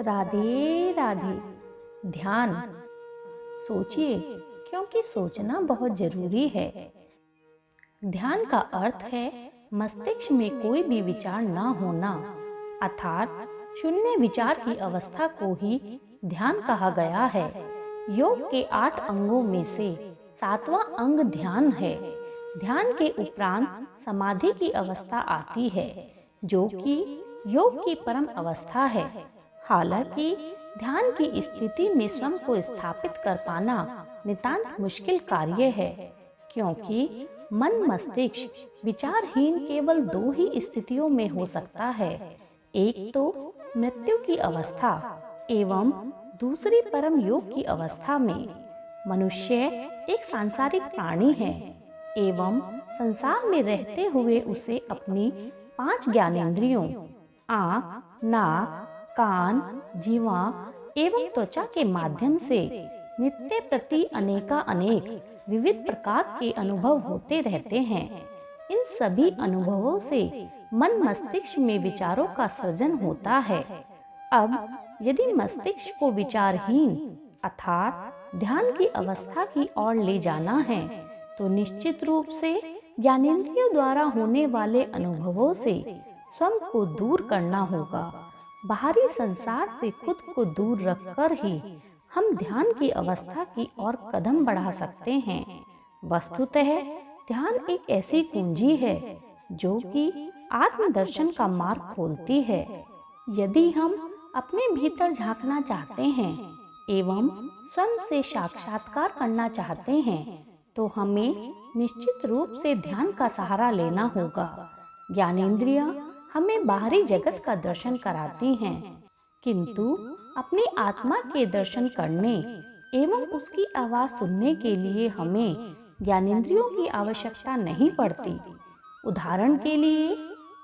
राधे राधे। ध्यान। सोचिए, क्योंकि सोचना बहुत जरूरी है। ध्यान का अर्थ है मस्तिष्क में कोई भी विचार ना होना, अर्थात शून्य विचार की अवस्था को ही ध्यान कहा गया है। योग के 8 अंगों में से 7वां अंग ध्यान है। ध्यान के उपरांत समाधि की अवस्था आती है, जो कि योग की परम अवस्था है। हालांकि ध्यान की स्थिति में स्वयं को स्थापित कर पाना नितांत मुश्किल कार्य है, क्योंकि मन मस्तिष्क विचारहीन केवल 2 ही स्थितियों में हो सकता है। एक तो मृत्यु की अवस्था एवं दूसरी परम योग की अवस्था में। मनुष्य एक सांसारिक प्राणी है एवं संसार में रहते हुए उसे अपनी 5 ज्ञानेंद्रियों आँख, नाक, कान, जीवा एवं त्वचा के माध्यम से नित्य प्रति अनेक विविध प्रकार के अनुभव होते रहते हैं। इन सभी अनुभवों से मन मस्तिष्क में विचारों का सृजन होता है। अब यदि मस्तिष्क को विचारहीन अर्थात ध्यान की अवस्था की ओर ले जाना है, तो निश्चित रूप से ज्ञानेंद्रियों द्वारा होने वाले अनुभवों से स्वयं को दूर करना होगा। बाहरी संसार से खुद को दूर रखकर ही हम ध्यान की अवस्था की ओर कदम बढ़ा सकते हैं। वस्तुतः ध्यान एक ऐसी कुंजी है जो कि आत्मदर्शन का मार्ग खोलती है। यदि हम अपने भीतर झांकना चाहते हैं एवं स्वयं से साक्षात्कार करना चाहते हैं, तो हमें निश्चित रूप से ध्यान का सहारा लेना होगा। ज्ञानेंद्रियां हमें बाहरी जगत का दर्शन कराती हैं, किंतु अपनी आत्मा के दर्शन करने एवं उसकी आवाज सुनने के लिए हमें ज्ञानेंद्रियों की आवश्यकता नहीं पड़ती। उदाहरण के लिए,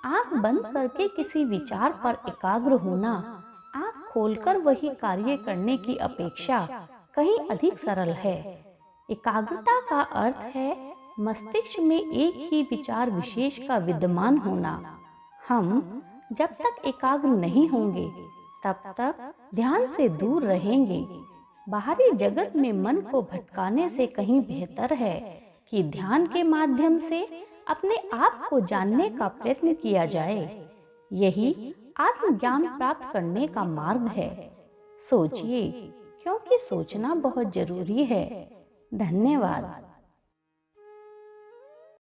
आंख बंद करके किसी विचार पर एकाग्र होना आंख खोलकर वही कार्य करने की अपेक्षा कहीं अधिक सरल है। एकाग्रता का अर्थ है मस्तिष्क में एक ही विचार विशेष का विद्यमान होना। हम जब तक एकाग्र नहीं होंगे तब तक ध्यान से दूर रहेंगे। बाहरी जगत में मन को भटकाने से कहीं बेहतर है कि ध्यान के माध्यम से अपने आप को जानने का प्रयत्न किया जाए। यही आत्मज्ञान प्राप्त करने का मार्ग है। सोचिए, क्योंकि सोचना बहुत जरूरी है। धन्यवाद।